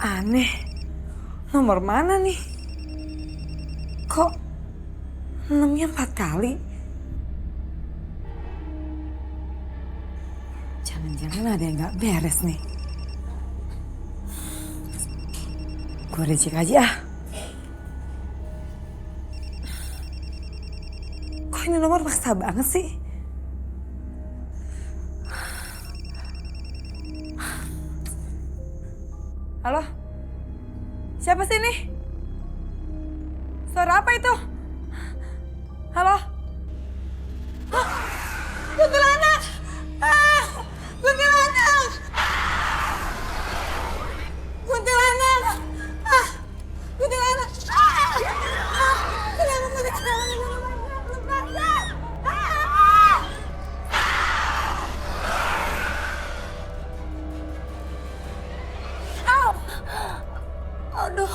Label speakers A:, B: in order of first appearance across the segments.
A: Aneh, nomor mana nih? Kok 6-nya 4 kali? Jangan-jangan ada yang gak beres nih. Gue reject aja ah. Kok ini nomor maksa banget sih? Halo? Siapa sih ini? Suara apa itu? Halo? Hah? Kuntilanak! Ah! Kuntilanak! Kuntilanak! Ah! Kuntilanak! Ah! Ah! Kenapa kuntilanak? Ah! Au! Aduh.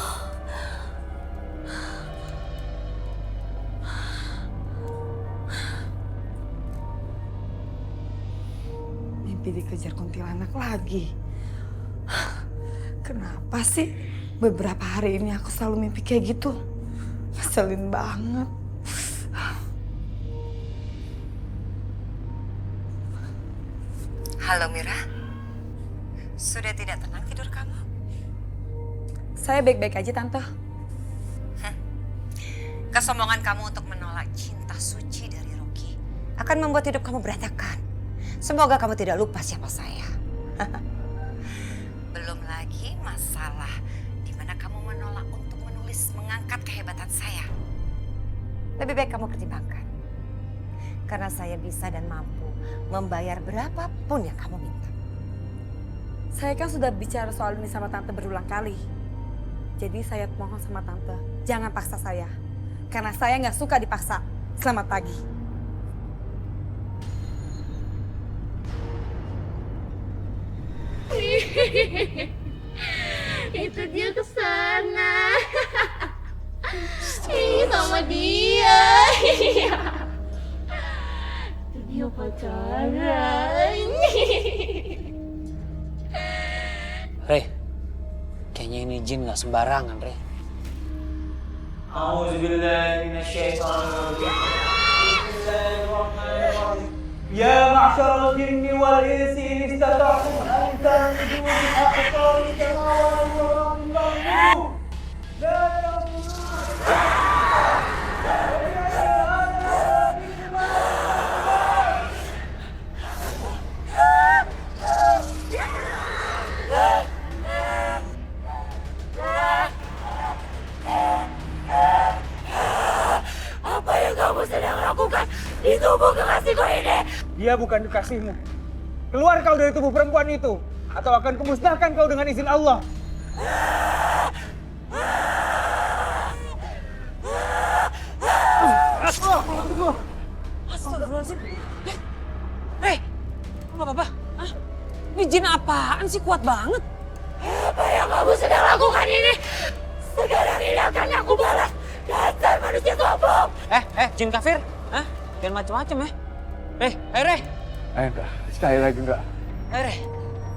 A: Mimpi dikejar kuntilanak lagi. Kenapa sih beberapa hari ini aku selalu mimpi kayak gitu? Ngeselin banget.
B: Halo Mira, sudah tidak tenang tidur kamu?
A: Saya baik-baik aja Tante.
B: Kesombongan kamu untuk menolak cinta suci dari Rocky akan membuat hidup kamu berantakan. Semoga kamu tidak lupa siapa saya. Belum lagi masalah di mana kamu menolak untuk menulis mengangkat kehebatan saya. Lebih baik kamu pertimbangkan. Karena saya bisa dan mampu membayar berapapun yang kamu minta.
A: Saya kan sudah bicara soal ini sama Tante berulang kali. Jadi saya mohon sama Tante, jangan paksa saya. Karena saya nggak suka dipaksa. Selamat pagi.
C: Itu dia kesana. Ih, sama dia. Itu dia pacaran.
D: Rey, kayaknya ini jin gak sembarangan, Rey.
E: يا معشر الجن والإنس إن استطعتم أن تنفذوا من أقطار السماوات والأرض فانفذوا لا
C: Apa yang kamu sedang lakukan di tubuh kekasihku ini?
E: Dia bukan kekasihmu. Keluar kau dari tubuh perempuan itu, atau akan kumusnahkan kau dengan izin Allah.
D: Astagfirullahaladzim. Rey, nggak apa-apa? Hah? Ini jin apaan sih, kuat banget?
C: Apa yang kamu sedang lakukan ini? Sekarang ini akan aku balas. Dasar manusia sombong.
D: Jin kafir? Hah? Jangan macem-macem ya. Rey, Rey.
E: Enggak, sekali lagi enggak.
D: Rey.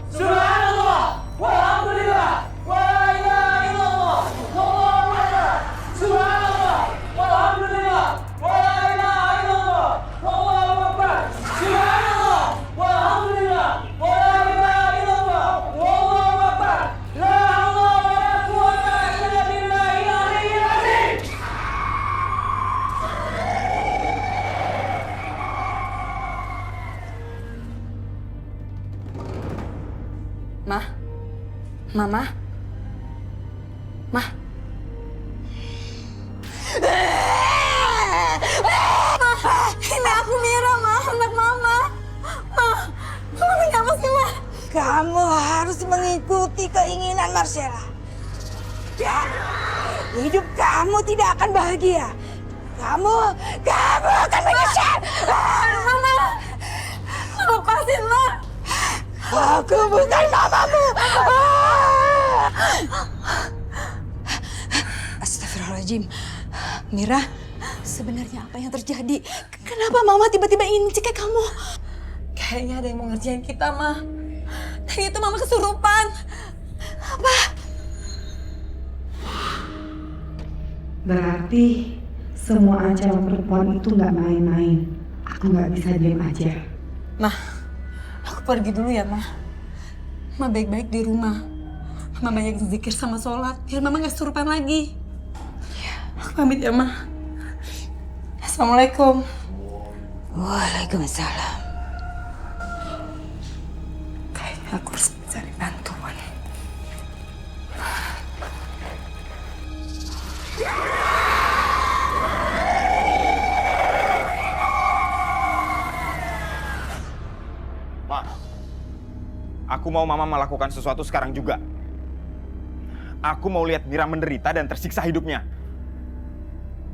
E: Subhanallah, walhamdulillah, wa la ilaha illallah, wallahu akbar. Subhanallah, walhamdulillah, wa la ilaha illallah, wallahu akbar. Subhanallah, walhamdulillah, wa la ilaha illallah, wallahu akbar. La haula wa la quwwata illa billahil aliyyil azim.
A: Mama? Ini aku Mira, Ma. Anak Mama. Mama kenapa sih, Ma?
F: Kamu harus mengikuti keinginan Marcella. Dan hidup kamu tidak akan bahagia. Kamu akan menyesal.
A: Mama, lepasin, Ma.
F: Aku bukan mamamu. Astagfirullahaladzim. Mira, sebenarnya apa yang terjadi? Kenapa mama tiba-tiba ingin cekek kamu?
A: Kayaknya ada yang mau ngerjain kita, Ma. Tadi itu Mama kesurupan.
F: Apa?
A: Berarti semua ancaman perempuan itu nggak main-main. Aku nggak bisa diam aja. Mah, aku pergi dulu ya, Mah. Mah baik-baik di rumah. Mah banyak zikir sama sholat, biar Mama nggak kesurupan lagi. Aku pamit ya, Mah. Assalamualaikum.
B: Waalaikumsalam.
A: Kayaknya aku harus mencari bantuan.
G: Ma, aku mau Mama melakukan sesuatu sekarang juga. Aku mau lihat Mira menderita dan tersiksa hidupnya.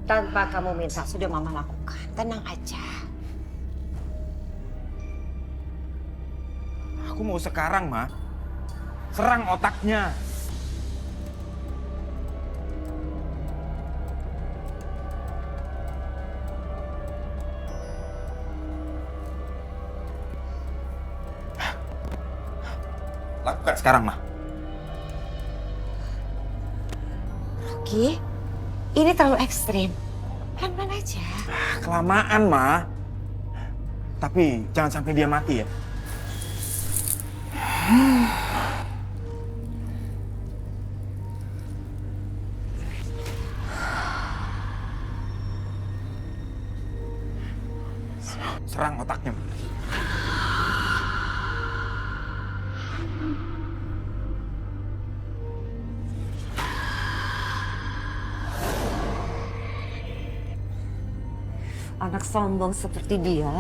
B: Tanpa kamu minta, sudah Mama lakukan. Tenang aja.
G: Aku mau sekarang, Ma. Serang otaknya. Lakukan sekarang, Ma.
B: Rocky, ini terlalu ekstrim. Pelan-pelan aja.
G: Kelamaan, Ma. Tapi jangan sampai dia mati ya. Serang otaknya.
B: Anak sombong seperti dia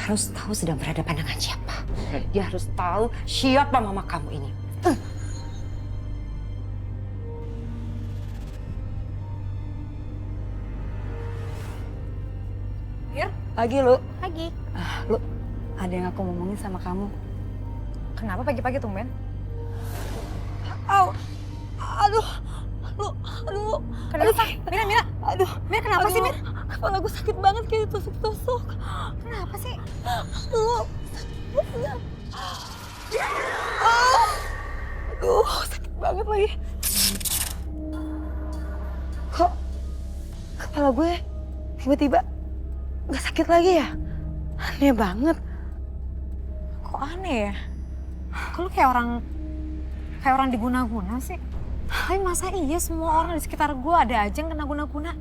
B: harus tahu sedang berhadapan dengan siapa. Dia harus tahu siapa mama kamu ini.
A: Pagi, Lu.
H: Pagi.
A: Lu, ada yang aku ngomongin sama kamu.
H: Kenapa pagi-pagi tumben?
A: Au. Aduh. Aduh.
H: Kenapa? Mira.
A: Aduh.
H: Mira kenapa sih, Mir?
A: Kepala gue sakit banget kayak ditusuk-tusuk.
H: Kenapa sih?
A: Aduh. Aduh, sakit banget lagi. Kok kepala gue tiba-tiba nggak sakit lagi ya? Aneh banget.
H: Kok aneh ya? Kok lu kayak orang diguna-guna sih? Tapi masa iya semua orang di sekitar gue ada aja yang kena guna-guna?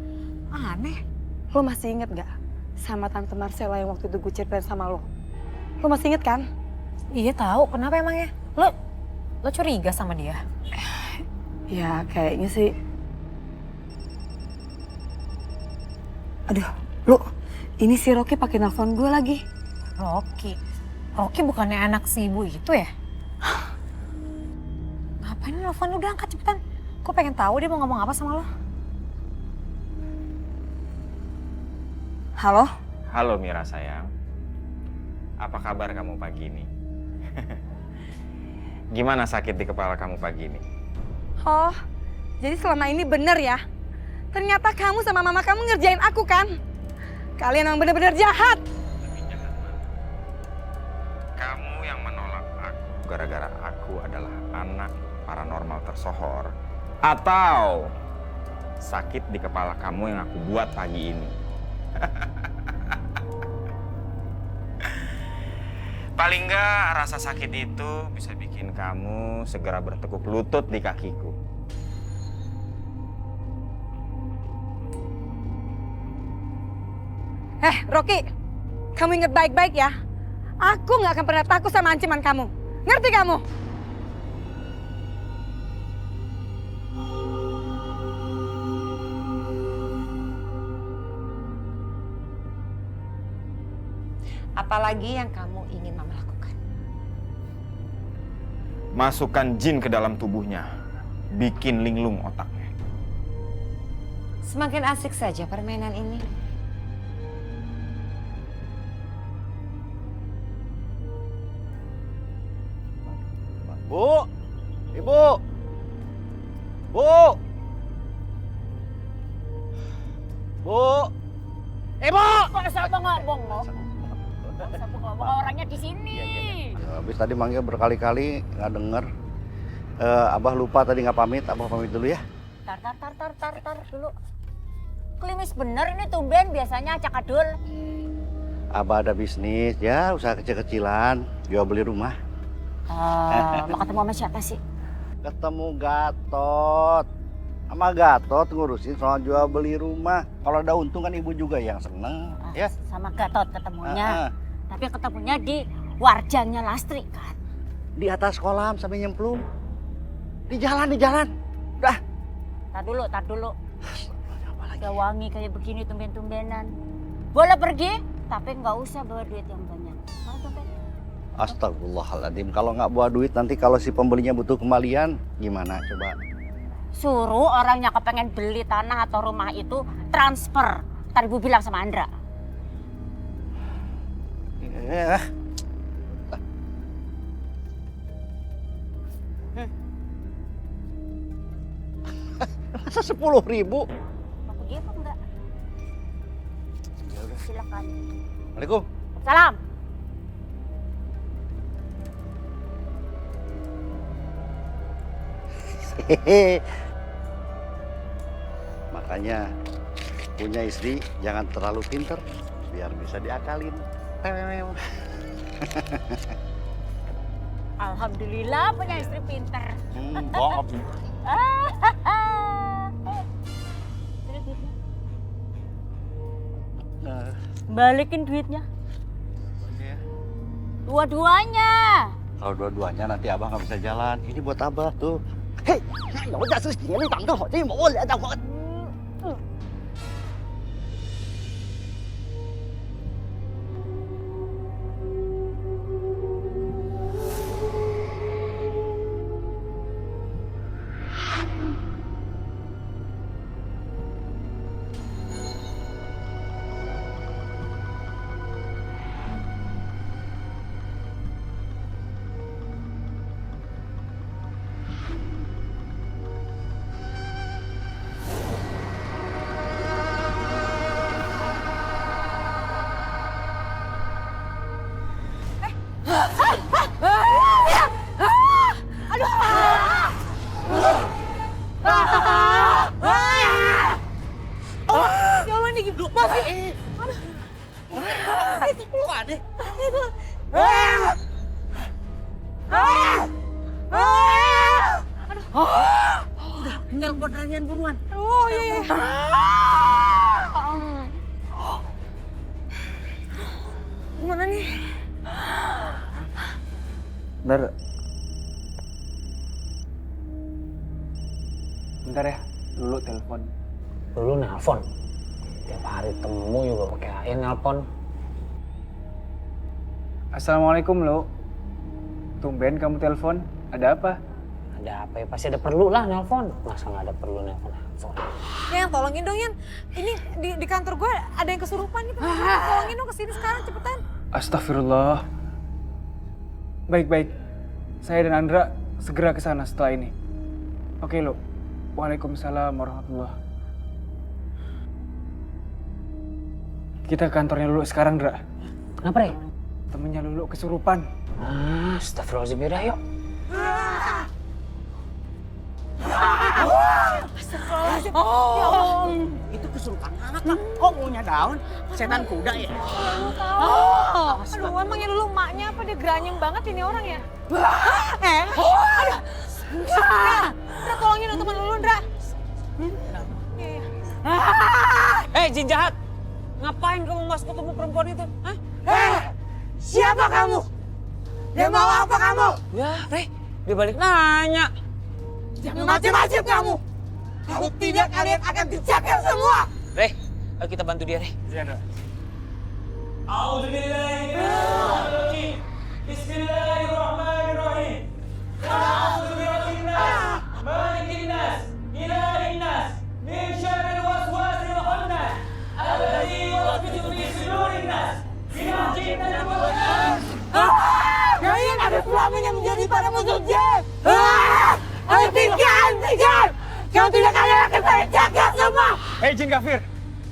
H: Aneh.
A: Lo masih inget gak sama Tante Marcella yang waktu itu gue ceritain sama lo? Lo masih inget kan?
H: Iya tahu. Kenapa emangnya? Lo curiga sama dia?
A: Ya kayaknya sih. Aduh, lo ini si Rocky pakai nelfon gue lagi.
H: Rocky bukannya anak si ibu itu ya? Ngapain nelfon? Udah angkat cepetan. Gue pengen tahu dia mau ngomong apa sama lo.
A: Halo?
G: Halo Mira sayang. Apa kabar kamu pagi ini? Gimana sakit di kepala kamu pagi ini?
A: Oh, jadi selama ini bener ya? Ternyata kamu sama mama kamu ngerjain aku kan? Kalian emang bener-bener jahat.
G: Kamu yang menolak aku gara-gara aku adalah anak paranormal tersohor. Atau sakit di kepala kamu yang aku buat pagi ini. Paling nggak rasa sakit itu bisa bikin kamu segera bertekuk lutut di kakiku.
A: Rocky, kamu inget baik-baik ya. Aku nggak akan pernah takut sama ancaman kamu. Ngerti kamu?
B: Apalagi yang kamu ingin Mama lakukan?
G: Masukkan jin ke dalam tubuhnya. Bikin linglung otaknya.
B: Semakin asik saja permainan ini.
E: Bu, Ibu, Bu, Ibu.
C: Kok sama ngomong lo? Sama ngomong orangnya di sini.
I: Habis tadi manggil berkali-kali nggak denger. Abah lupa tadi nggak pamit. Abah pamit dulu ya.
C: Tar dulu. Klimis bener ini tumben, biasanya acak adul.
I: Abah ada bisnis, ya usaha kecil-kecilan, jual beli rumah.
C: Mau ketemu sama siapa sih?
I: Ketemu Gatot. Sama Gatot ngurusin soal jual beli rumah. Kalau ada untung kan ibu juga yang seneng. Ya.
C: Sama Gatot ketemunya. Tapi ketemunya di warjanya Lastri kan?
I: Di atas kolam sampai nyemplung. Di jalan. Udah.
C: Tar dulu. Udah wangi kayak begini tumben-tumbenan. Boleh pergi, tapi nggak usah bawa duit yang banyak. Mau dompet?
I: Astagfirullahaladzim. Kalau nggak bawa duit nanti kalau si pembelinya butuh kembalian gimana coba?
C: Suruh orangnya kepengen beli tanah atau rumah itu transfer. Ntar ibu bilang sama Andra.
I: Masa 10.000?
C: Mau pergi apa enggak? Silakan.
I: Assalamualaikum.
C: Salam.
I: Makanya punya istri jangan terlalu pinter biar bisa diakalin.
C: Alhamdulillah punya istri pinter.
I: Bohong.
C: Balikin duitnya.
I: Ya.
C: Dua-duanya.
I: Kalau dua-duanya nanti abah nggak bisa jalan. Ini buat abah tuh. Hei,有的是钱你挡着我，这我来的我。
C: Tinggal kotarin buruan.
F: Oh iya. Gimana nih?
E: Bentar ya, Lulu telepon. Lulu nelpon? Tiap hari temu juga pakai AIN nelpon. Assalamualaikum, Lu. Tumben kamu telepon, ada apa? Ada apa ya? Pasti ada perlu lah nelpon. Masa nggak ada perlu nelpon?
H: Yan, tolongin dong Yan. Ini di kantor gue ada yang kesurupan nih. Tolongin dong kesini sekarang cepetan.
E: Astagfirullah. Baik-baik. Saya dan Andra segera ke sana setelah ini. Oke, Lu. Waalaikumsalam warahmatullah. Kita ke kantornya Lulu sekarang, Dra. Kenapa, Re? Temennya Lulu kesurupan. Astagfirullahaladzim, yaudah yuk.
H: Astagfirullahaladzim.
J: Itu kesurupan anak, Kak. Kok maunya daun? Setan kuda ya?
H: Aduh, emangnya dulu emaknya apa dia geranyem banget ini orang ya? Aduh. Ndra, tolongin teman dulu, Ndra.
D: Hei, jin jahat! Ngapain kamu masuk ketemu perempuan itu? Hah?
J: Siapa kamu? Dia mau apa kamu?
D: Ya, Re, dia balik nanya.
J: Jangan macam-macam kamu. Kalau tidak, kalian akan dijakar semua.
D: Re, ayo kita bantu dia, Re.
E: Iya, Dra. A'udzubillahi Bismillahirrahmanirrahim. A'udzu birabbin nas, malikin nas, ilahin nas, min syarril waswasil khannas, alladzi yuwaswisu fi sudurin nas, minal jinnati wan nas.
J: Kalian ada suaminya menjadi para musuh jin. Hentikan! Kalau tidak, kalian akan saya jaga semua.
E: Hei jin kafir,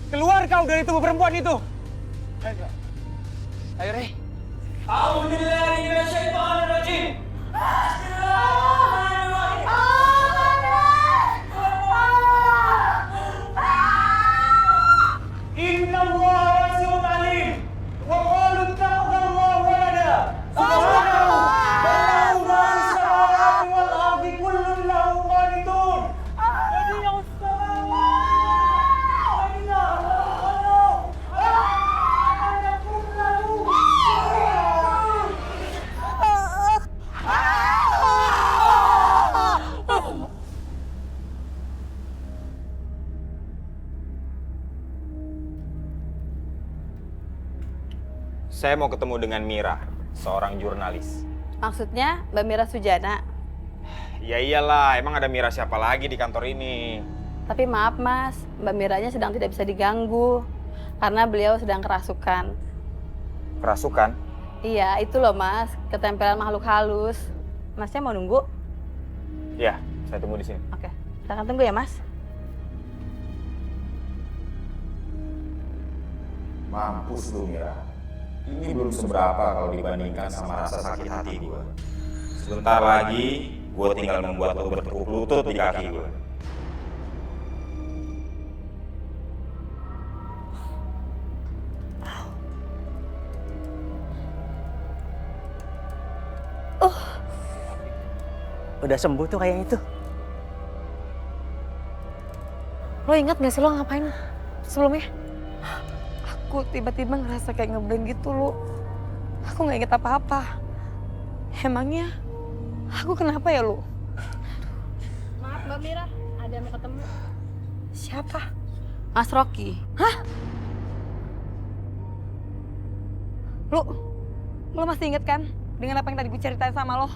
E: keluar kau dari tubuh perempuan itu.
D: Ayo, Re.
E: A'udzubillahi minasyaitonir rajim.
G: Saya mau ketemu dengan Mira, seorang jurnalis.
F: Maksudnya Mbak Mira Sujana.
G: Ya iyalah, emang ada Mira siapa lagi di kantor ini?
F: Tapi maaf Mas, Mbak Miranya sedang tidak bisa diganggu karena beliau sedang kerasukan.
G: Kerasukan?
F: Iya, itu loh Mas, ketempelan makhluk halus. Masnya mau nunggu?
G: Ya, saya tunggu di sini.
F: Oke, silakan tunggu ya Mas.
G: Mampus lu Mira. Ini belum seberapa kalau dibandingkan sama rasa sakit hati gue. Sebentar lagi, gue tinggal membuat lo bertekuk lutut di kaki gue.
J: Udah sembuh tuh kayak itu.
H: Lo ingat gak sih lo ngapain sebelumnya?
F: Aku tiba-tiba ngerasa kayak ngeblank gitu lu. Aku nggak inget apa-apa. Emangnya aku kenapa ya lu?
C: Maaf Mbak Mira, ada yang mau ketemu.
F: Siapa? Mas Rocky. Hah? Lu masih inget kan dengan apa yang tadi gue ceritain sama lo?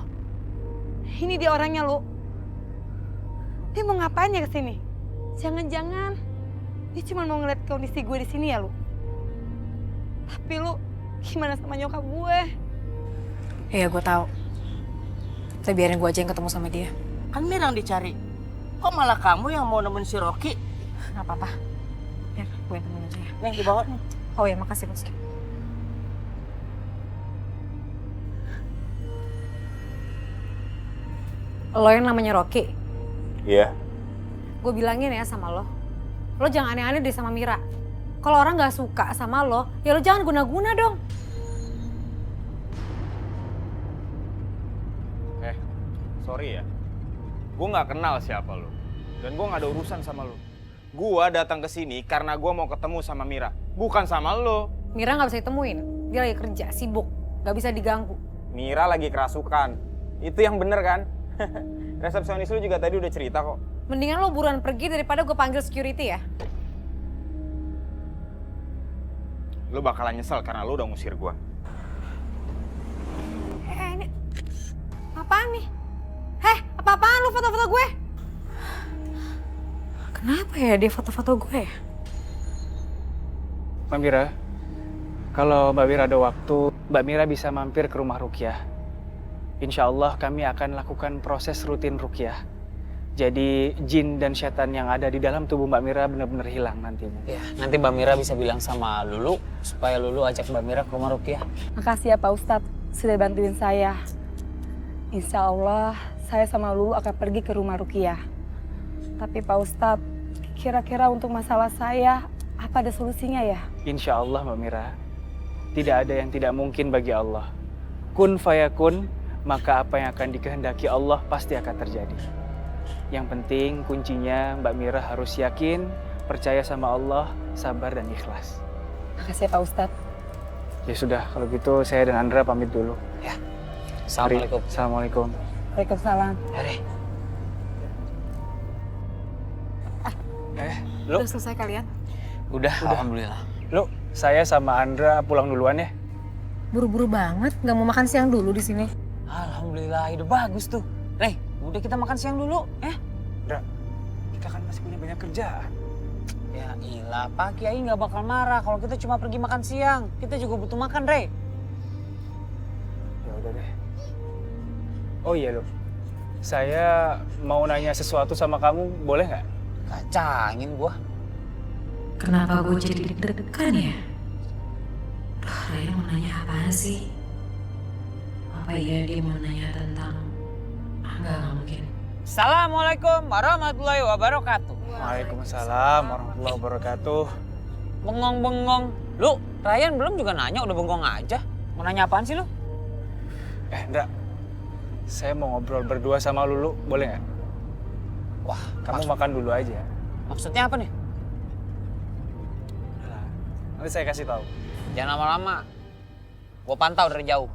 F: Ini dia orangnya lu. Dia mau ngapain ya kesini? Jangan-jangan dia cuma mau ngeliat kondisi gue di sini ya lu. Tapi lu gimana sama nyokap gue?
H: Iya gue tahu. Tapi biarin gue aja yang ketemu sama dia.
J: Kan Mira yang dicari. Kok malah kamu yang mau nemenin si Rocky?
H: Gak apa-apa. Biar gue yang temenin aja ya.
J: Nih dibawa nih.
H: Oh ya makasih Bos. Lo yang namanya Rocky.
G: Iya.
H: Gue bilangin ya sama lo. Lo jangan aneh-aneh deh sama Mira. Kalau orang gak suka sama lo, ya lo jangan guna-guna dong.
G: Sorry ya. Gue nggak kenal siapa lo. Dan gue nggak ada urusan sama lo. Gue datang ke sini karena gue mau ketemu sama Mira. Bukan sama lo.
H: Mira gak bisa ditemuin. Dia lagi kerja, sibuk. Gak bisa diganggu.
G: Mira lagi kerasukan. Itu yang bener kan? Resepsionis lu juga tadi udah cerita kok.
H: Mendingan lo buruan pergi daripada gue panggil security ya.
G: Lu bakalan nyesel karena lu udah ngusir gue.
H: Ini apaan nih? Apa-apaan lu foto-foto gue? Kenapa ya dia foto-foto gue ya?
K: Mbak Mira, kalau Mbak Mira ada waktu, Mbak Mira bisa mampir ke rumah Rukyah. Insya Allah kami akan lakukan proses rutin Rukyah. Jadi jin dan setan yang ada di dalam tubuh Mbak Mira benar-benar hilang nantinya.
D: Ya, nanti Mbak Mira bisa bilang sama Lulu supaya Lulu ajak Mbak Mira ke rumah Rukyah.
F: Makasih ya Pak Ustadz sudah bantuin saya. Insya Allah saya sama Lulu akan pergi ke rumah Rukyah. Tapi Pak Ustadz, kira-kira untuk masalah saya apa ada solusinya ya?
K: Insya Allah Mbak Mira, tidak ada yang tidak mungkin bagi Allah. Kun fayakun, maka apa yang akan dikehendaki Allah pasti akan terjadi. Yang penting kuncinya Mbak Mira harus yakin, percaya sama Allah, sabar dan ikhlas.
F: Makasih ya Pak Ustadz.
K: Ya sudah, kalau gitu saya dan Andra pamit dulu.
D: Ya. Assalamualaikum.
K: Assalamualaikum.
F: Waalaikumsalam.
D: Hari.
K: Lu?
H: Udah selesai kalian?
D: Udah, alhamdulillah.
K: Lu, saya sama Andra pulang duluan ya.
H: Buru-buru banget, nggak mau makan siang dulu di sini.
D: Alhamdulillah, ide bagus tuh. Rey, udah kita makan siang dulu, ya?
K: Andra, kita kan masih punya banyak kerjaan.
D: Ya ilah, Pak Kiai nggak bakal marah kalau kita cuma pergi makan siang. Kita juga butuh makan, Rey.
K: Ya udah deh. Oh iya lu, saya mau nanya sesuatu sama kamu, boleh nggak?
D: Kacangin gua.
A: Kenapa gue jadi deg-degan ya? Raya mau nanya apaan sih? Apa iya dia mau nanya tentang... Enggak mungkin.
D: Assalamualaikum warahmatullahi wabarakatuh.
K: Waalaikumsalam warahmatullahi wabarakatuh.
D: Bengong-bengong. Lu, Ryan belum juga nanya, udah bengong aja. Mau nanya apaan sih lu?
K: Ndra, saya mau ngobrol berdua sama Lulu, boleh nggak?
D: Wah,
K: Kamu makan dulu aja.
D: maksudnya apa nih?
K: Nanti saya kasih tahu.
D: Jangan lama-lama. Gua pantau dari jauh.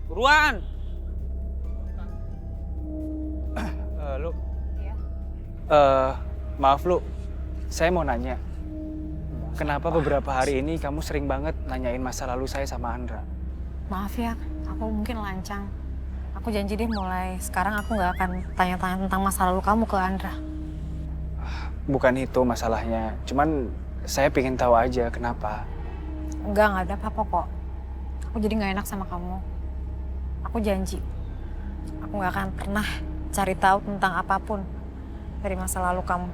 D: Buruan!
K: Lu? Iya? Maaf Lu, saya mau nanya. kenapa beberapa hari ini kamu sering banget nanyain masa lalu saya sama Andra?
H: Maaf ya, aku mungkin lancang. Aku janji deh mulai sekarang aku nggak akan tanya-tanya tentang masa lalu kamu ke Andra.
K: Bukan itu masalahnya, cuman saya pengen tahu aja kenapa.
H: Nggak ada apa-apa kok. Aku jadi nggak enak sama kamu. Aku janji, aku nggak akan pernah cari tahu tentang apapun dari masa lalu kamu.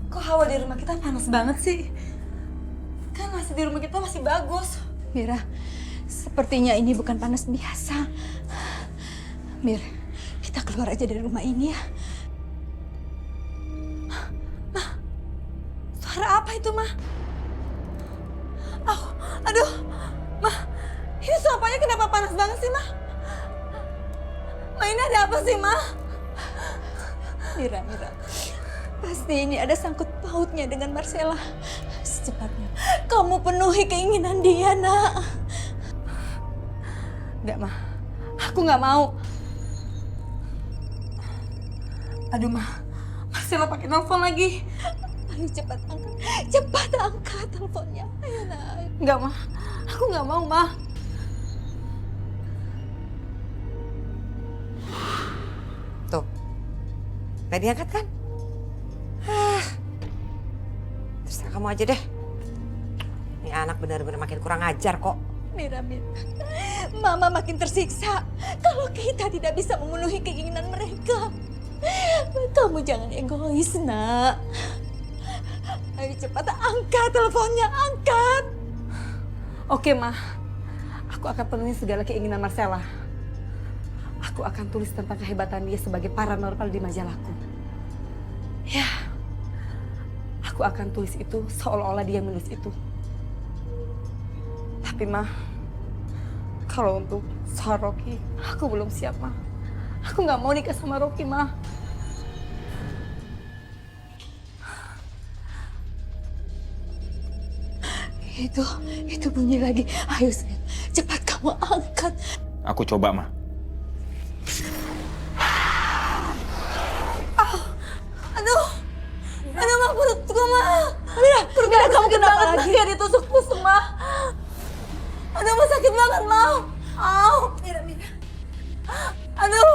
F: Kok hawa di rumah kita panas banget sih? Kan masih di rumah kita masih bagus.
A: Mira, sepertinya ini bukan panas biasa. Mir, kita keluar aja dari rumah ini ya.
F: Mah, suara apa itu, Mah? Oh, aduh, Mah, ini suapanya kenapa panas banget sih, Mah? Mah, ini ada apa sih, Mah?
A: Mira, pasti ini ada sangkut pautnya dengan Marcella. Secepatnya, kamu penuhi keinginan dia, Nak.
F: Enggak, Mah. Aku nggak mau. Aduh, Mah. Marcella pakai telepon lagi.
A: Ayo cepat angkat. Cepat angkat teleponnya. Ayo, Nak.
F: Enggak, Mah. Aku nggak mau, Mah.
B: Tuh, nggak diangkat kan? Terserah kamu aja deh. Ini anak benar-benar makin kurang ajar kok.
A: Mira, Mama makin tersiksa kalau kita tidak bisa memenuhi keinginan mereka. Kamu jangan egois, Nak. Ayo cepat angkat teleponnya, angkat.
F: Oke, Mah. Aku akan penuhi segala keinginan Marcella. Aku akan tulis tentang kehebatan dia sebagai paranormal di majalahku. Ya, aku akan tulis itu seolah-olah dia menulis itu. Tapi, Mah, kalau untuk soal Rocky, aku belum siap, Mah. Aku nggak mau nikah sama Rocky, Mah.
A: Itu bunyi lagi. Ayo, sayang. Cepat kamu angkat.
G: Aku coba, Ma.
F: Aduh, Mah, perutku, Mah. Mira, kamu kenapa lagi? Kayak ditusuk-tusuk, Mah. Aduh, Mah, sakit banget, Mah.
A: Mira.
F: Aduh,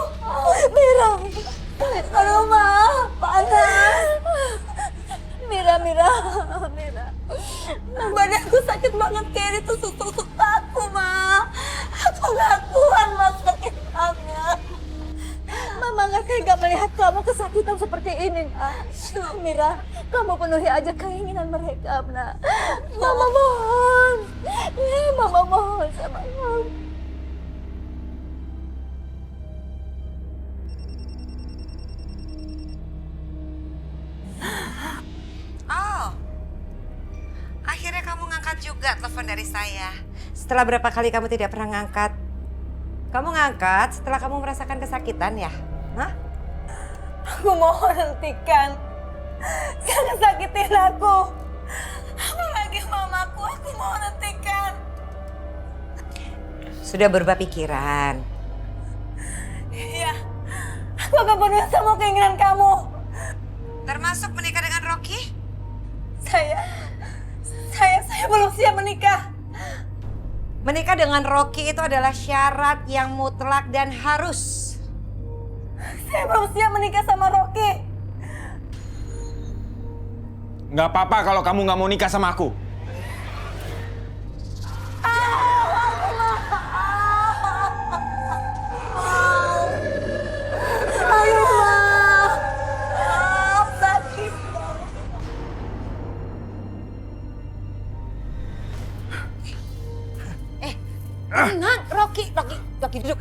A: Mira.
F: aduh, Mah, panas.
A: Mira.
F: Badanku sakit banget kayak ditusuk-tusuk aku, Mah. Aku nggak kuat, Mah, sakit banget.
A: Mama nggak tega melihat kamu kesakitan seperti ini, Nak. Mira, kamu penuhi aja keinginan mereka, Nak. Mama mohon. Ya, Mama mohon sama kamu.
B: Oh, akhirnya kamu ngangkat juga telepon dari saya. Setelah berapa kali kamu tidak pernah ngangkat? Kamu ngangkat setelah kamu merasakan kesakitan ya? Hah?
F: Aku mohon hentikan. Jangan sakitin aku. Apalagi mamaku, aku mohon hentikan.
B: Sudah berubah pikiran?
F: Iya, aku akan penuhi semua keinginan kamu.
B: Termasuk menikah dengan Rocky?
F: Saya belum siap menikah.
B: Menikah dengan Rocky itu adalah syarat yang mutlak dan harus.
F: Saya belum siap menikah sama Rocky.
G: Nggak apa-apa kalau kamu nggak mau nikah sama aku.
F: Ayo, Mah. Sakit.
B: Tenang, Rocky duduk.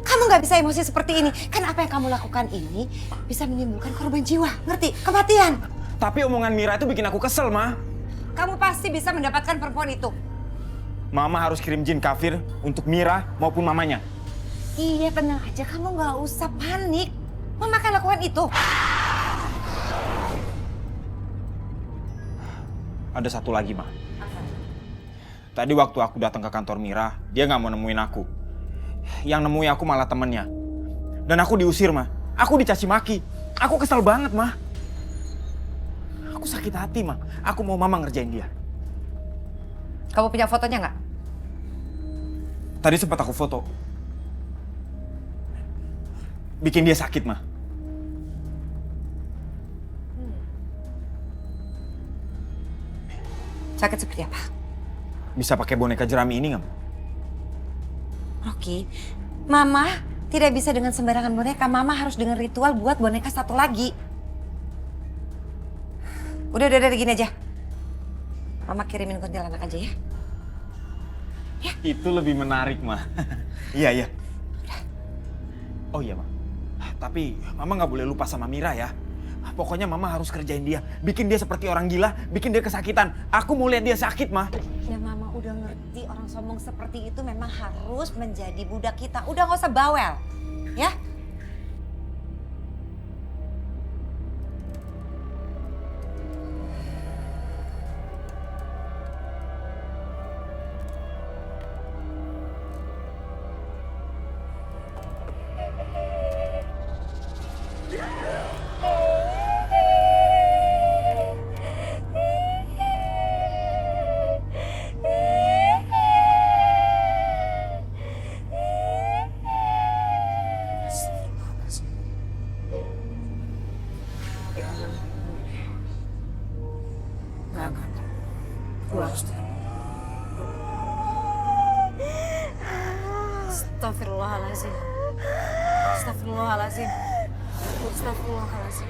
B: Kamu nggak bisa emosi seperti ini. Kan apa yang kamu lakukan ini bisa menimbulkan korban jiwa, ngerti? Kematian.
G: Tapi omongan Mira itu bikin aku kesel, Ma.
B: Kamu pasti bisa mendapatkan perempuan itu.
G: Mama harus kirim jin kafir untuk Mira maupun mamanya.
B: Iya, tenang aja. Kamu nggak usah panik. Mama akan lakukan itu.
G: Ada satu lagi, Ma. Tadi waktu aku datang ke kantor Mira, dia nggak mau nemuin aku. Yang nemuin aku malah temennya. Dan aku diusir, Ma. Aku dicaci maki. Aku kesel banget, Ma. Aku sakit hati, Ma. Aku mau Mama ngerjain dia.
B: Kamu punya fotonya nggak?
G: Tadi sempat aku foto. Bikin dia sakit, Ma.
B: Sakit seperti apa?
G: Bisa pakai boneka jerami ini nggak, Ma?
B: Rocky, Mama tidak bisa dengan sembarangan boneka. Mama harus dengan ritual buat boneka satu lagi. Udah gini aja. Mama kirimin kuntilanak aja ya.
G: Itu lebih menarik, Ma. Iya. Oh iya, Ma. Tapi Mama nggak boleh lupa sama Mira ya. Pokoknya Mama harus kerjain dia. Bikin dia seperti orang gila, bikin dia kesakitan. Aku mau lihat dia sakit, Ma.
B: Ya Mama udah ngerti orang sombong seperti itu memang harus menjadi budak kita. Udah gak usah bawel, ya?
H: Astagfirullahaladzim. Astagfirullahaladzim. Astagfirullahaladzim.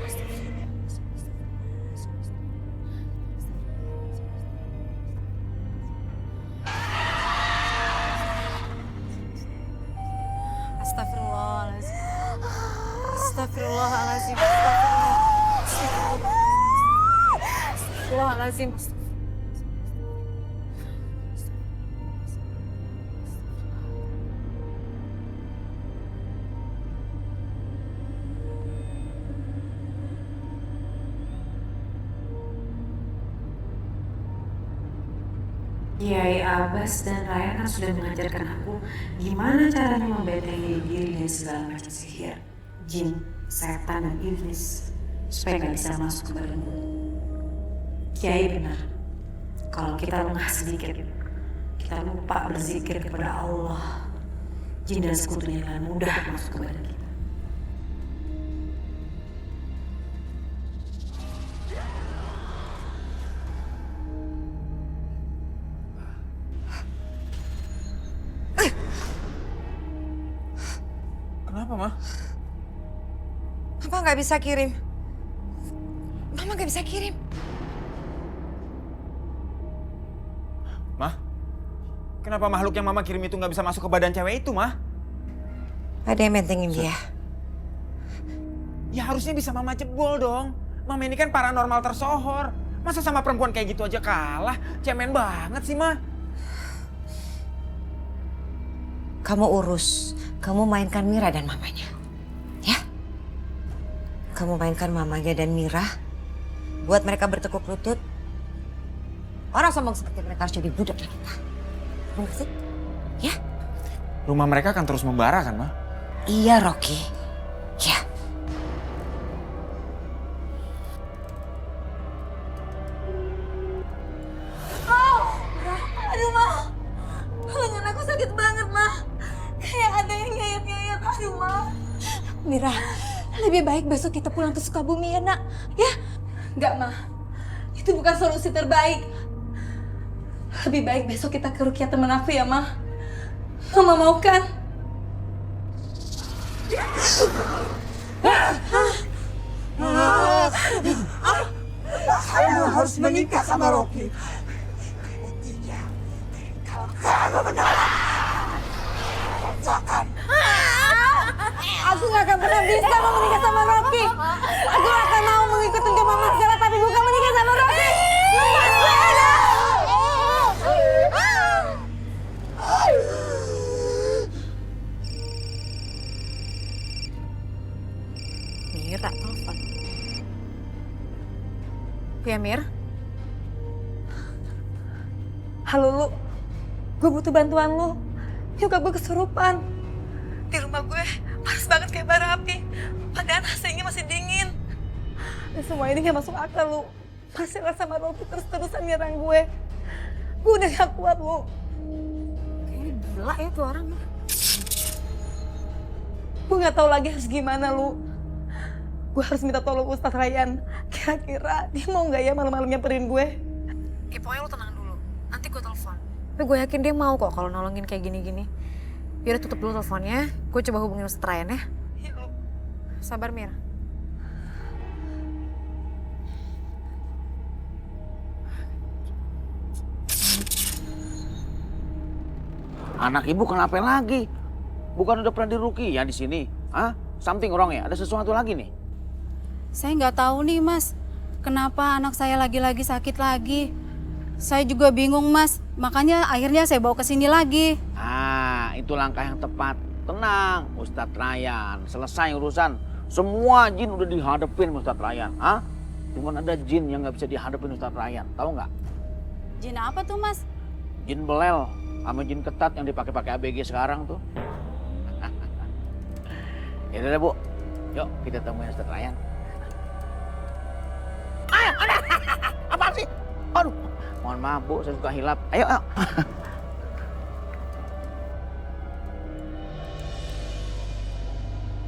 H: Astagfirullahaladzim. Astagfirullahaladzim. Astagfirullahaladzim.
L: Kiai Abbas dan Raya kan sudah mengajarkan aku gimana caranya membentengi diri dari segala macam sihir, jin, setan, dan iblis supaya nggak bisa masuk ke badanku. Kiai benar, kalau kita lengah sedikit, kita lupa berzikir kepada Allah, jin dan sekutunya akan mudah masuk ke badan kita.
G: Kenapa, Ma?
B: Mama nggak bisa kirim. Mama nggak bisa kirim.
G: Ma? Kenapa makhluk yang Mama kirim itu nggak bisa masuk ke badan cewek itu, Ma?
B: Ada yang mentengin dia.
G: Ya harusnya bisa Mama jebol dong. Mama ini kan paranormal tersohor. Masa sama perempuan kayak gitu aja kalah? Cemen banget sih, Ma.
B: Kamu urus. Kamu mainkan Mira dan mamanya. Ya? Kamu mainkan mamanya dan Mira. Buat mereka bertekuk lutut. Orang sombong seperti mereka harus jadi budak kita. Kamu ngerti? Ya?
G: Rumah mereka akan terus membara kan, Ma?
B: Iya, Rocky. Ya.
F: Aduh, Ma. Lengan aku sakit banget, Ma. Kayak ada yang nyayat-nyayat. Aduh, Ma. Mira, lebih baik besok kita pulang ke Sukabumi ya, Nak. Ya? Enggak, Ma. Itu bukan solusi terbaik. Lebih baik besok kita ke Rukia teman aku ya, Ma. Mama mau kan?
J: Kamu harus menikah sama Rocky. Kamu menolak.
F: Aku gak akan pernah bisa mau menikah sama Rocky. Aku akan mau mengikuti kemauan Marcella, tapi bukan menikah sama Rocky.
H: Mira telepon. Ya, Mir?
F: Halo, Lu. Gue butuh bantuan lo. Nyokap gue kesurupan. Di rumah gue panas banget kayak bara api. Padahal AC-nya masih dingin. Dan semua ini gak masuk akal lo. Marcella sama Rocky terus-terusan nyerang gue. Gue udah gak kuat lo.
H: Kayaknya gila ya tuh orang.
F: Gue gak tahu lagi harus gimana lo. Gue harus minta tolong Ustadz Ryan. Kira-kira dia mau gak ya malam-malam nyamperin gue?
H: Ya pokoknya lo tenang dulu. Nanti gue telepon. Tapi gue yakin dia mau kok kalau nolongin kayak gini-gini. Yaudah tutup dulu teleponnya. Gue coba hubungin Ustadz Ryan ya.
F: Iya lo.
H: Sabar Mir.
I: Anak ibu kenapa lagi? Bukan udah pernah diruki ya di sini? Hah? Something wrong ya? Ada sesuatu lagi nih?
M: Saya nggak tahu nih Mas, kenapa anak saya lagi-lagi sakit lagi. Saya juga bingung Mas, makanya akhirnya saya bawa ke sini lagi.
I: Ah, itu langkah yang tepat. Tenang, Ustadz Ryan. Selesai urusan. Semua jin udah dihadapin Ustadz Ryan. Hah? Cuman ada jin yang nggak bisa dihadapin Ustadz Ryan. Tahu nggak?
M: Jin apa tuh Mas?
I: Jin belel sama jin ketat yang dipakai-pakai ABG sekarang tuh. Ya udah Bu, yuk kita temuin Ustadz Ryan. Ayo, apa sih? Aduh, mohon maaf Bu, saya suka hilap. Ayo, ayo.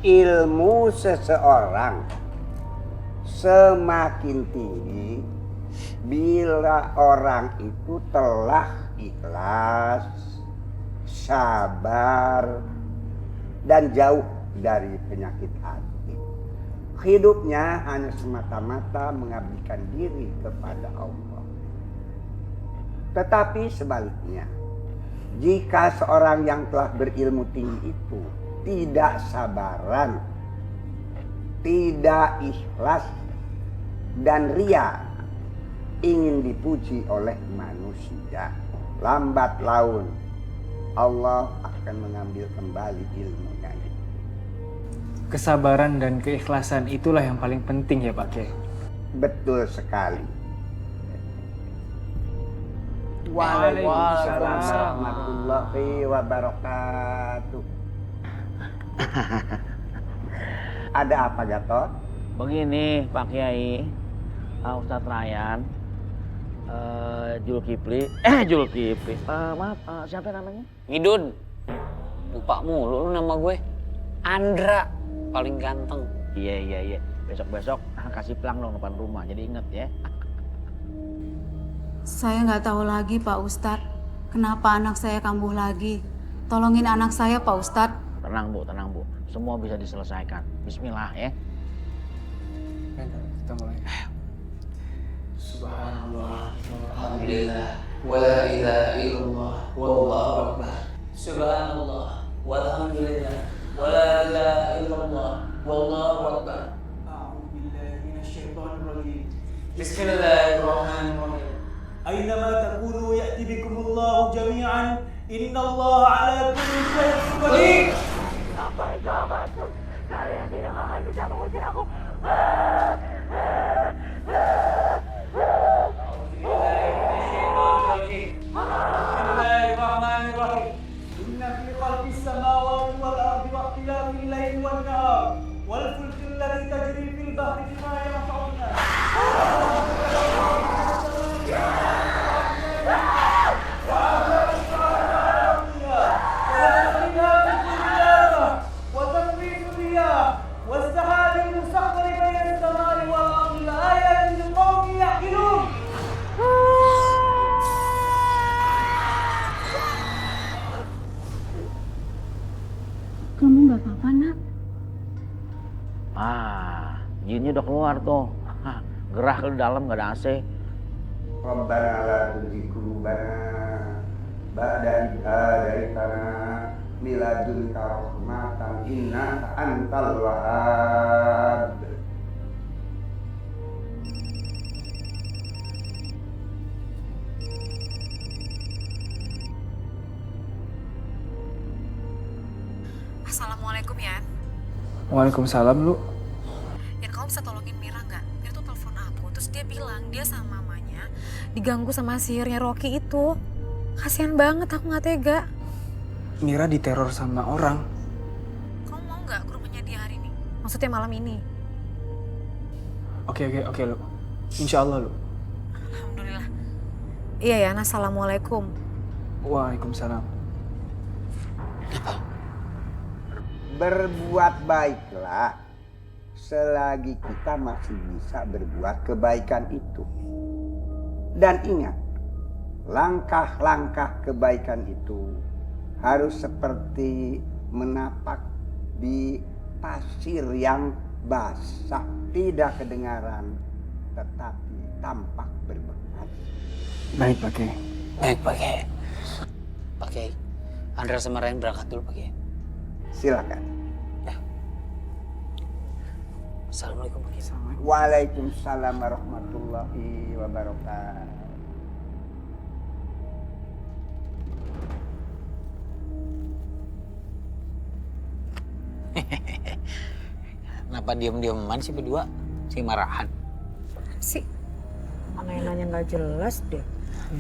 N: Ilmu seseorang semakin tinggi bila orang itu telah ikhlas, sabar, dan jauh dari penyakit hati. Hidupnya hanya semata-mata mengabdikan diri kepada Allah. Tetapi sebaliknya, jika seorang yang telah berilmu tinggi itu tidak sabaran, tidak ikhlas, dan ria, ingin dipuji oleh manusia, lambat laun Allah akan mengambil kembali ilmunya.
K: Kesabaran dan keikhlasan itulah yang paling penting ya Pak Kiai.
N: Betul sekali.
K: Waalaikumsalam
N: warahmatullahi wabarakatuh. Ada apa Gatot?
I: Begini Pak Kiai, Ustadz Ryan, Julkipli, maaf, siapa namanya?
D: Ngidun. Lupa mulu nama gue. Andra, paling ganteng.
I: Iya. Besok-besok kasih pelang dong depan rumah, jadi inget ya.
M: Saya nggak tahu lagi Pak Ustadz, kenapa anak saya kambuh lagi. Tolongin anak saya Pak Ustadz.
I: Tenang Bu. Semua bisa diselesaikan. Bismillah ya.
K: Kita mulai.
E: Subhanallah, alhamdulillah, wa la ilaha illallah, wallahu akbar. Subhanallah, walhamdulillah, wa la ilaha illallah, wallahu akbar. A'udzu billahi minasyaitonir rajim. Bismillahirrahmanirrahim. Aynama takunu ya'ti bikumullahu jami'an. Innallaha 'ala kulli syai'in qadir. Sampai kapan kalian tidak akan bisa mengusir aku? Bismillahirrahmanirrahim. Inna fi khalqis samawati wal ardi wa ikhtilafil laili wan nahar wal fulki allati tajri fil bahri bima yanfa'un nas.
M: Kamu nggak apa-apa nak?
I: Jinnya udah keluar tuh. Gerah ke dalam nggak ada AC.
N: Rabbana la tuzigh qulubana ba'da idh hadaytana min ladunka rahmatan innaka antal wahhab.
H: Assalamualaikum ya.
K: Waalaikumsalam Lu.
H: Ya kamu bisa tolongin Mira nggak? Mira tuh telepon aku, terus dia bilang dia sama mamanya diganggu sama sihirnya Rocky itu. Kasian banget, aku nggak tega.
K: Mira diteror sama orang.
H: Kamu mau nggak ke rumahnya dia hari ini? Maksudnya malam ini?
K: Oke Lu. Insya Allah Lu.
H: Alhamdulillah. Iya ya, assalamualaikum.
K: Waalaikumsalam.
N: Berbuat baiklah selagi kita masih bisa berbuat kebaikan itu. Dan ingat, langkah-langkah kebaikan itu harus seperti menapak di pasir yang basah, tidak kedengaran tetapi tampak berbekas.
K: Baik Pak Kiai.
O: Baik Pak Kiai. Pak Kiai, Andra sama Ryan berangkat dulu Pak Kiai.
N: Silakan.
O: Ya. Assalamualaikum Pak Kiai.
N: Waalaikumsalam warahmatullahi wabarakatuh.
O: Kenapa diem-dieman sih berdua? Si marahan.
H: Sih, mana yang nanya nggak jelas deh.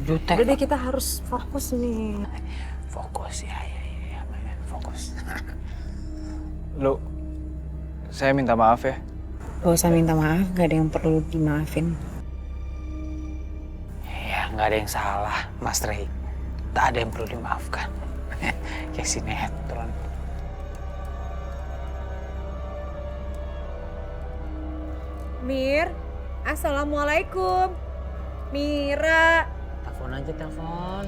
O: Jutek.
H: Udah deh, kita harus fokus nih.
O: Fokus ya, fokus.
K: Lu, saya minta maaf ya.
L: Gak usah minta maaf, gak ada yang perlu dimaafin.
O: Ya, nggak ada yang salah, Mas Rey. Tak ada yang perlu dimaafkan. Kayak sinetron.
H: Mir, assalamualaikum. Mira.
O: Telepon aja, telepon.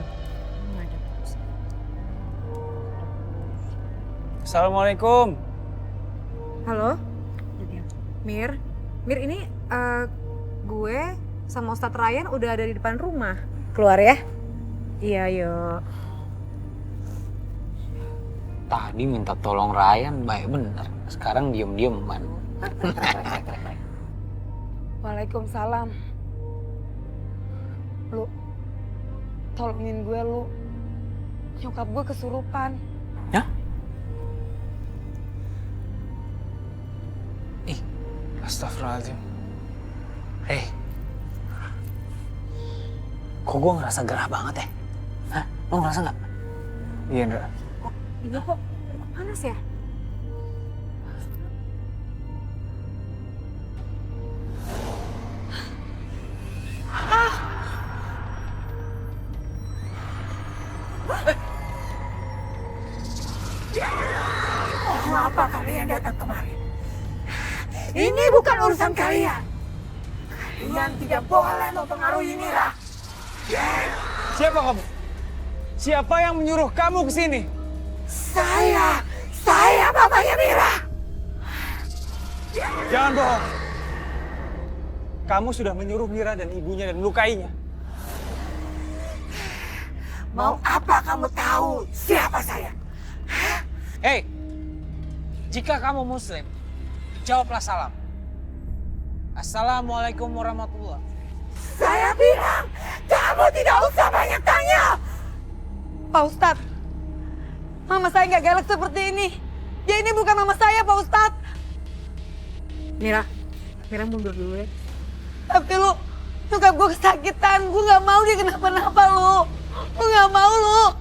K: Assalamualaikum.
H: Halo? Mir, ini gue sama Ustadz Ryan udah ada di depan rumah. Keluar ya? Iya, yuk.
O: Tadi minta tolong Ryan, baik bener. Sekarang diem-dieman.
F: Waalaikumsalam. Lu, tolongin gue lu. Nyokap gue kesurupan.
O: Ya?
K: Astagfirullahaladzim.
O: Kok gue ngerasa gerah banget ya? Hah? Lo ngerasa nggak?
K: Iya, Ndra.
H: Iya kok panas ya?
J: Kenapa kalian datang kemari? Ini bukan urusan kalian. Kalian tidak boleh mempengaruhi Mira.
K: Siapa kamu? Siapa yang menyuruh kamu ke sini?
J: Saya bapaknya Mira.
K: Jangan bohong. Kamu sudah menyuruh Mira dan ibunya dan melukainya.
J: Mau apa kamu tahu siapa saya?
D: Hei, jika kamu muslim, jawablah salam. Assalamualaikum warahmatullah.
J: Saya bilang, kamu tidak usah banyak tanya.
F: Pak Ustadz, mama saya nggak galak seperti ini. Ya ini bukan mama saya, Pak Ustadz.
H: Mira mundur dulu ya.
F: Tapi lu, nyokap gue kesakitan. Gue nggak mau dia kenapa-napa lu. Gue nggak mau lu.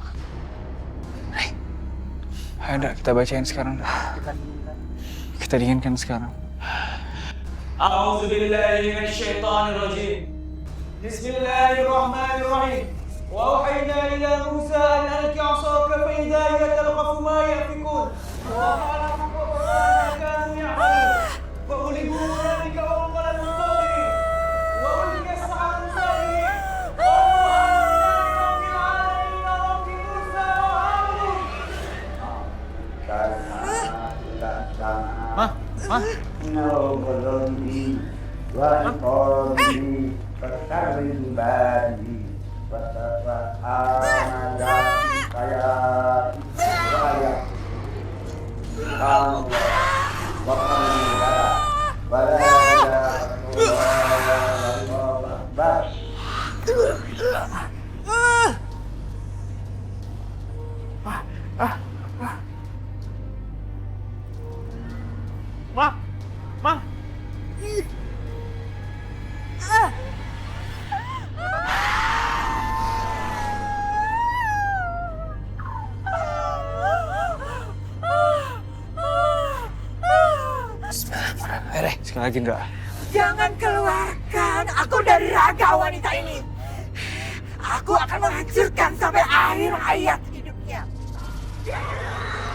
K: Ayo, kita bacain sekarang. Kita dinginkan sekarang.
E: أعوذ بالله من الشيطان الرجيم بسم الله الرحمن الرحيم وأوحينا إلى موسى أن ألق عصاك فإذا هي تلقف ما يأفكون وخلقوا ما كانوا يعملون فغلبوا هنالك وانقلبوا صاغرين وألقي السحرة ساجدين قالوا آمنا برب العالمين رب موسى وهارون.
G: Ma.
N: Nobolondi, Wa'ikoli, Pertarin Badi, Amada, Kaya, Raya, Kamu, Wakamida, Balada, Bas.
E: Ma.
K: sekali lagi enggak.
J: Jangan keluarkan aku dari raga wanita ini. Aku akan menghancurkan sampai akhir hayat hidupnya.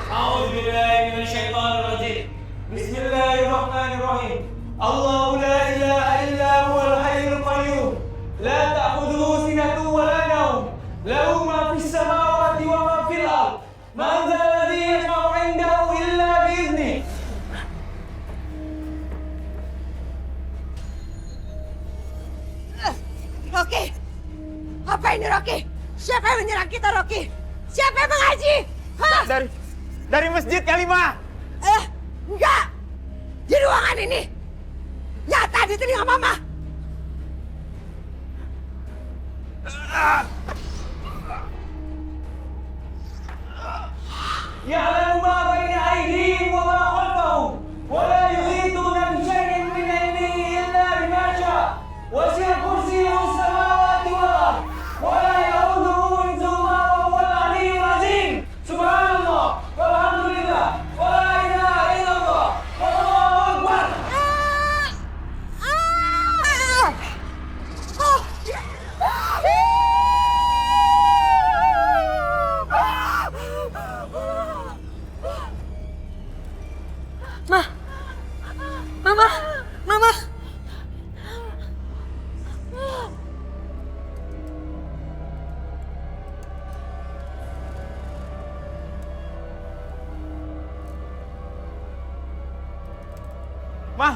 E: A'udzubillahiminasyaitonirrajim. Bismillahirrahmanirrahim. Allahu la ilaha illa huwal hayyul qayyum. La ta'khudhuhu sinatun wa la nawm. Lahu ma fis samawati wa ma fil ardh. Man dzal ladzi yashfa'u 'indahu illa bi'idznih.
J: Rocky! Apa ini Rocky? Siapa yang menyerang kita Rocky? Siapa yang mengaji? Hah?
G: Dari masjid kali, Ma.
J: Enggak! Di ruangan ini! Nyata di telinga Mama!
E: Ya'lamu ma baina aydihim wa ma khalfahum wa la yuhituna bi shay'in min 'ilmihi illa bima sha'a. Wasi'a kursiyyuhu as-samawati wal ardh wa la ya'uduhu hifdhuhuma wa huwal 'aliyyul 'azim. Subhanallah walhamdulillah wa la ilaha illallah wallahu akbar.
F: Ma! Mama! Mama!
G: Ma!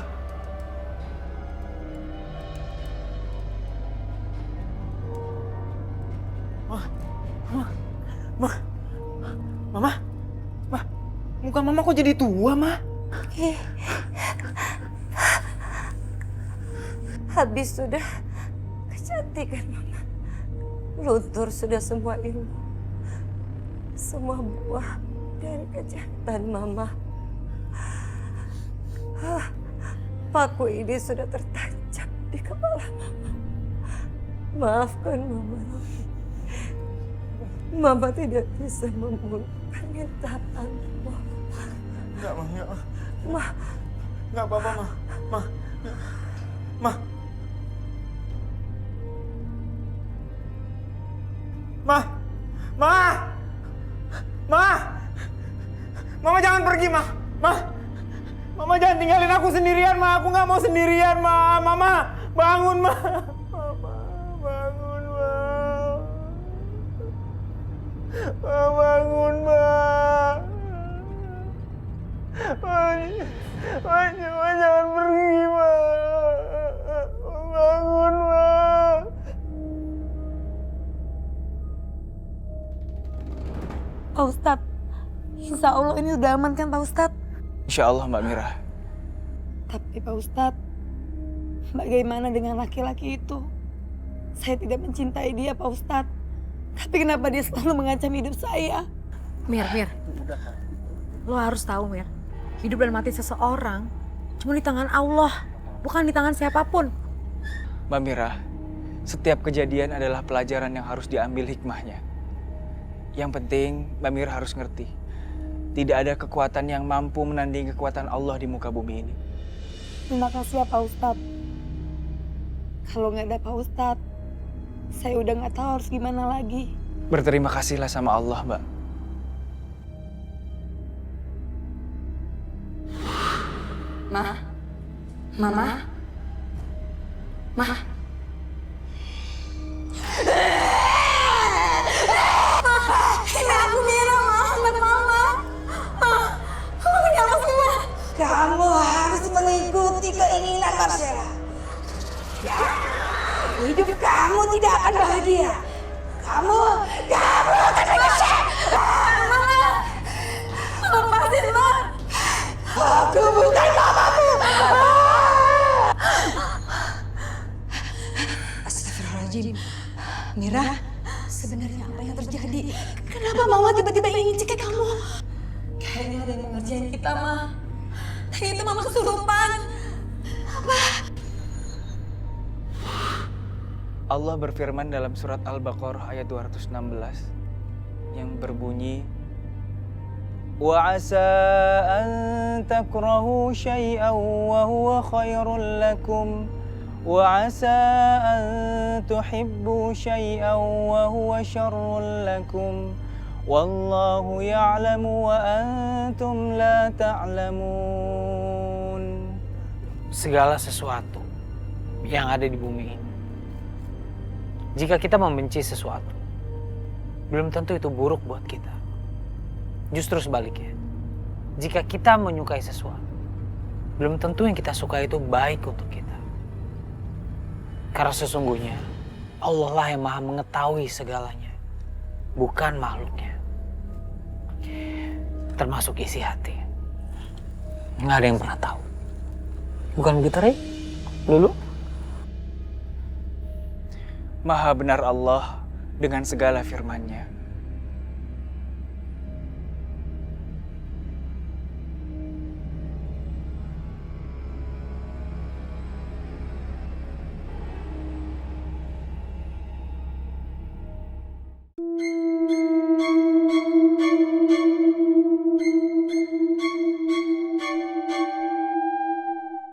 G: Mama? Muka Mama kok jadi tua, Ma?
B: Habis sudah kecantikan Mama. Luntur sudah semua ilmu. Semua buah dari kejahatan Mama. Paku ini sudah tertancap di kepala Mama. Maafkan Mama. Mama tidak bisa memenuhi permintaan Mama.
G: Enggak, Ma. Enggak, Ma.
B: Ma.
G: Enggak apa-apa, Ma. Ma. Ma. Ma. Ma. Ma. Mama jangan pergi, Ma. Ma. Mama jangan tinggalin aku sendirian, Ma. Aku nggak mau sendirian, Ma. Mama, bangun, Ma. Mama, bangun, Ma. Ma, bangun, Ma. Ma, jangan pergi, Ma. Bangun, Ma.
F: Pak Ustadz, insya Allah ini udah aman kan Pak Ustadz?
K: Insya Allah Mbak Mira.
F: Tapi Pak Ustadz, bagaimana dengan laki-laki itu? Saya tidak mencintai dia Pak Ustadz. Tapi kenapa dia selalu mengancam hidup saya?
H: Mir, lo harus tahu Mir, hidup dan mati seseorang cuma di tangan Allah, bukan di tangan siapapun.
K: Mbak Mira, setiap kejadian adalah pelajaran yang harus diambil hikmahnya. Yang penting Mbak Mira harus ngerti, tidak ada kekuatan yang mampu menandingi kekuatan Allah di muka bumi ini.
F: Terima kasih ya Pak Ustadz. Kalau nggak ada Pak Ustadz, saya udah nggak tahu harus gimana lagi.
K: Berterima kasihlah sama Allah, Mbak.
A: Mama.
J: Ini aku Mira, anak Mama. Kamu kenapa sih, Ma? Kamu harus mengikuti keinginan Marcella. Ya, hidup kamu tidak akan bahagia. Kamu akan menyesal. Mama, lepasin, Ma. Aku bukan mamamu.
A: Astagfirullahaladzim. Mira, sebenarnya apa yang terjadi? Kenapa Mama tiba-tiba ingin cekik kamu? Kayaknya ada yang mengerjain kita, Ma. Itu Mama kesurupan. Apa?
K: Allah berfirman dalam surat Al-Baqarah ayat 216 yang berbunyi, وعسى أن تكرهوا شيئا وهو خير لكم وعسى أن تحبوا شيئا وهو شر لكم والله يعلم وأنتم لا تعلمون.
O: Segala sesuatu yang ada di bumi ini, jika kita membenci sesuatu, belum tentu itu buruk buat kita. Justru sebaliknya, jika kita menyukai sesuatu, belum tentu yang kita suka itu baik untuk kita. Karena sesungguhnya Allah lah yang maha mengetahui segalanya, bukan makhluknya. Termasuk isi hati. Nggak ada yang pernah tahu. Bukan begitu, Rey? Lulu?
K: Maha benar Allah dengan segala firman-Nya.